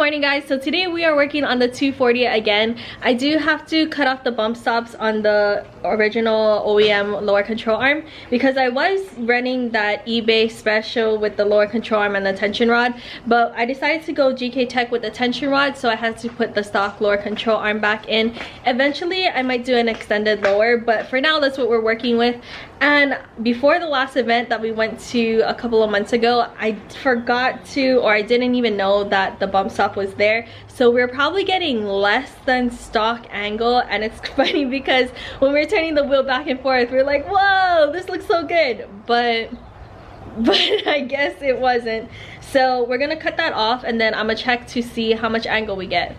morning guys. So today we are working on the 240 again. I do have to cut off the bump stops on the original OEM lower control arm because I was running that eBay special with the lower control arm and the tension rod, but I decided to go GK Tech with the tension rod, so I had to put the stock lower control arm back in. Eventually I might do an extended lower, but for now that's what we're working with. And before the last event that we went to a couple of months ago, I forgot to, or I didn't even know that the bump stop was there, so we're probably getting less than stock angle. And it's funny because when we're turning the wheel back and forth, we're like, whoa, this looks so good, but I guess it wasn't. So we're gonna cut that off and then I'm gonna check to see how much angle we get.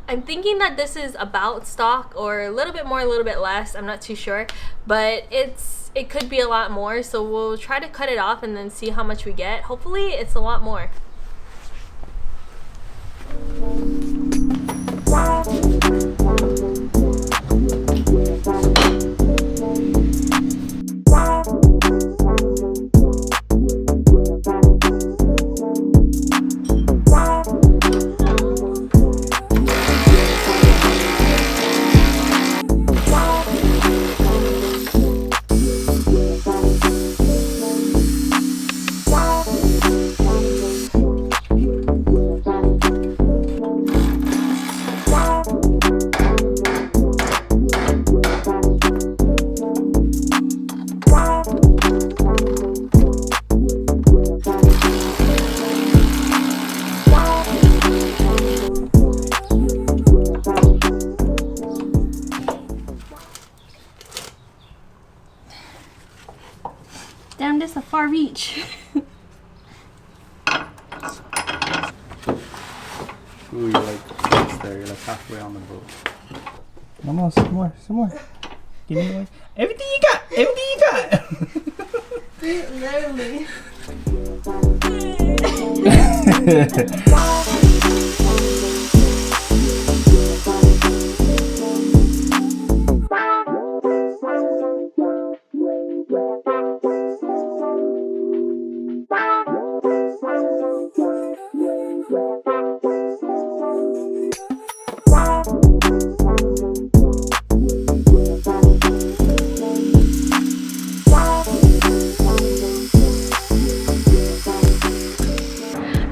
I'm thinking that this is about stock, or a little bit more, a little bit less. I'm not too sure, but it could be a lot more, so we'll try to cut it off and then see how much we get. Hopefully it's a lot more. Damn, this is a far reach. Ooh, you're like close there. You're like halfway on the boat. Come on, some more, some more. Give me one. Everything you got, everything you got. Literally.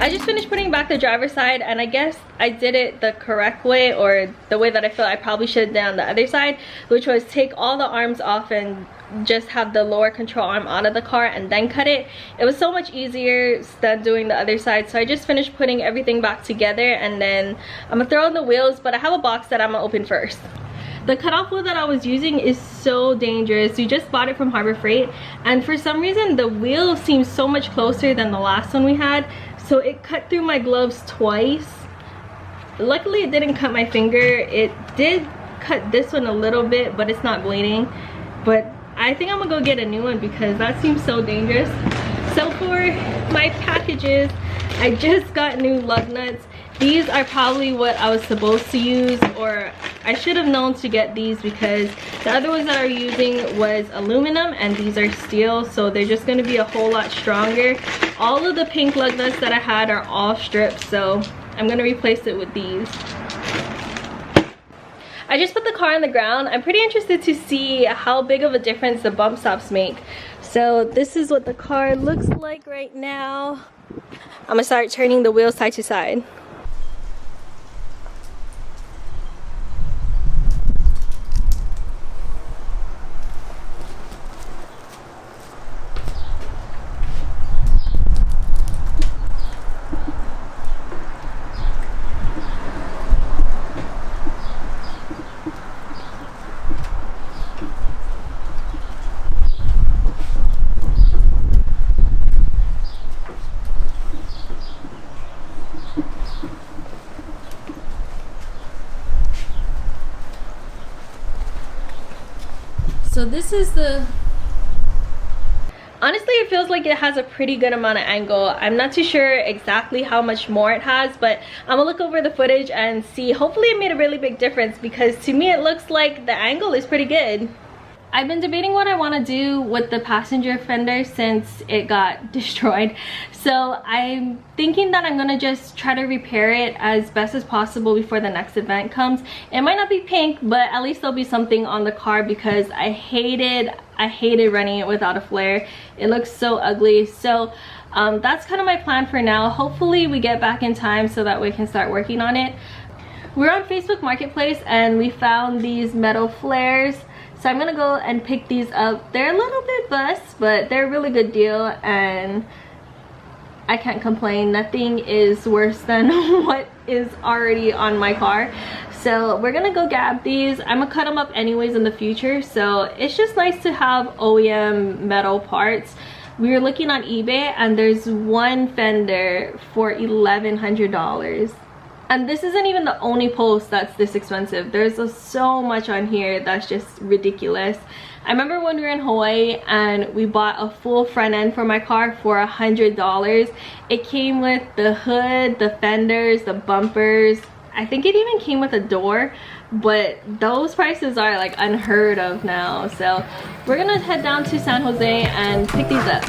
I just finished putting back the driver's side, and I guess I did it the correct way, or the way that I feel I probably should have done on the other side, which was take all the arms off and just have the lower control arm out of the car and then cut it. It was so much easier than doing the other side, so I just finished putting everything back together, and then I'm gonna throw in the wheels, but I have a box that I'm gonna open first. The cutoff wheel that I was using is so dangerous. We just bought it from Harbor Freight, and for some reason the wheel seems so much closer than the last one we had, so it cut through my gloves twice. Luckily it didn't cut my finger. It did cut this one a little bit, but it's not bleeding. But I think I'm gonna go get a new one because that seems so dangerous. So for my packages, I just got new lug nuts. These are probably what I was supposed to use, or I should have known to get these because the other ones that I was using was aluminum and these are steel, so they're just going to be a whole lot stronger. All of the pink lug nuts that I had are all stripped, so I'm going to replace it with these. I just put the car on the ground. I'm pretty interested to see how big of a difference the bump stops make. So this is what the car looks like right now. I'm going to start turning the wheels side to side. So this is the Honestly, it feels like it has a pretty good amount of angle. I'm not too sure exactly how much more it has, but I'm gonna look over the footage and see. Hopefully it made a really big difference, because to me it looks like the angle is pretty good. I've been debating what I want to do with the passenger fender since it got destroyed. So I'm thinking that I'm gonna just try to repair it as best as possible before the next event comes. It might not be pink, but at least there'll be something on the car, because I hated running it without a flare. It looks so ugly. So that's kind of my plan for now. Hopefully we get back in time so that we can start working on it. We're on Facebook Marketplace and we found these metal flares. So I'm gonna go and pick these up. They're a little bit bust, but they're a really good deal and I can't complain. Nothing is worse than what is already on my car. So we're gonna go grab these. I'm gonna cut them up anyways in the future. So it's just nice to have OEM metal parts. We were looking on eBay and there's one fender for $1,100. And this isn't even the only post that's this expensive. There's so much on here that's just ridiculous. I remember when we were in Hawaii and we bought a full front end for my car for $100. It came with the hood, the fenders, the bumpers. I think it even came with a door, but those prices are like unheard of now. So we're gonna head down to San Jose and pick these up.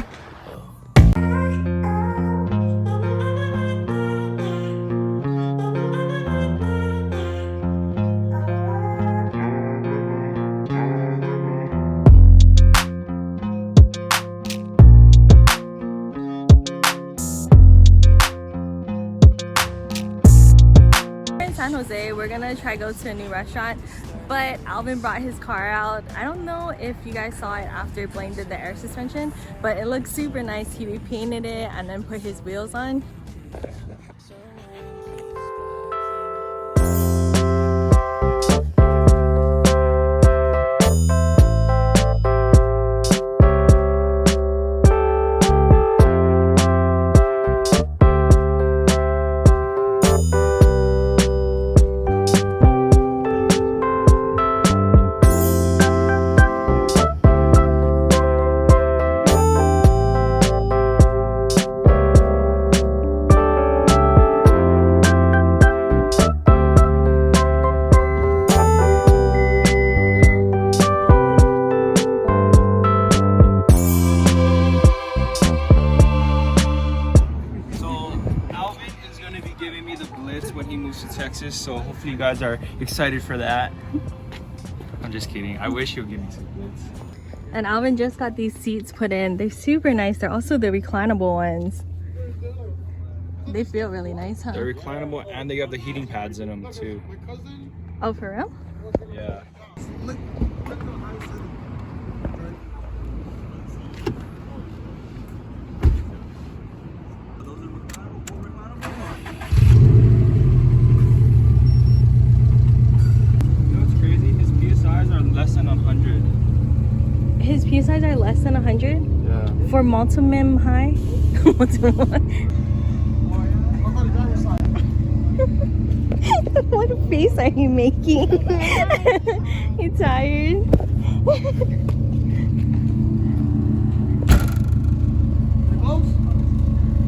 San Jose, we're gonna try go to a new restaurant, but Alvin brought his car out. I don't know if you guys saw it after Blaine did the air suspension, but it looks super nice. He repainted it and then put his wheels on. Texas, so hopefully you guys are excited for that. I'm just kidding. I wish he'll give me some blitz. And Alvin just got these seats put in. They're super nice. They're also the reclinable ones. They feel really nice, huh? They're reclinable and they got the heating pads in them too. Oh, for real? Yeah. Less than 100. His PSIs are less than 100? Yeah. For multi-mim high? What face are you making? You tired?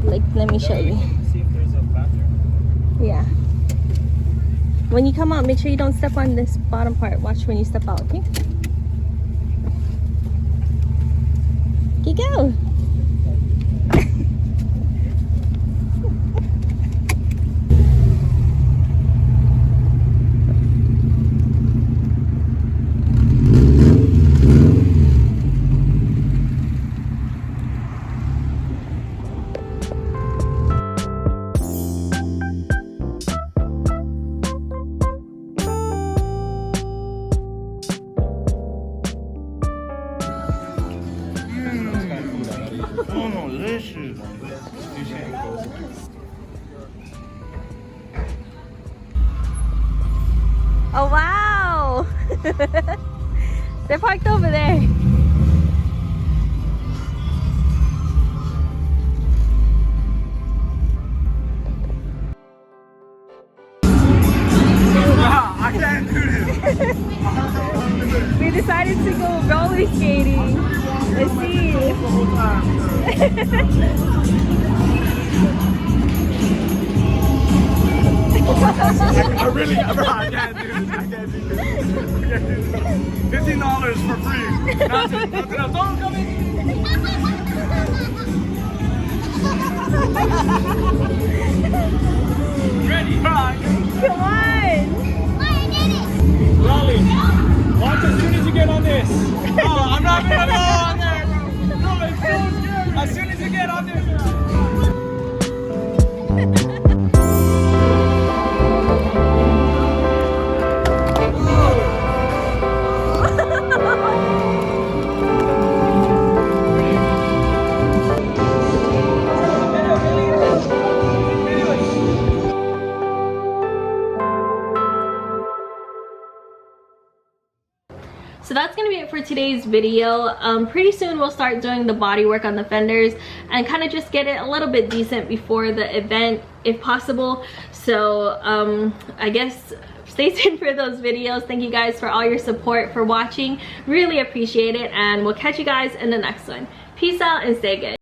Like, let me show you. See if there's a bathroom. Yeah. When you come out, make sure you don't step on this bottom part. Watch when you step out, okay? Okay, go. Oh wow! They're parked over there. I can't do this. We decided to go roller skating. Let's see. The whole time. I really, bro, I can't do this. I can't do this. $15 for free. Nothing else. Don't come in. Ready? Come on. Raleigh, watch as soon as you get on this. Oh, I'm not gonna go on there, bro. No, it's so scary. As soon as you get on there. So that's gonna be it for today's video. Pretty soon we'll start doing the body work on the fenders and kind of just get it a little bit decent before the event if possible. So I guess stay tuned for those videos. Thank you guys for all your support, for watching. Really appreciate it, and we'll catch you guys in the next one. Peace out and stay good.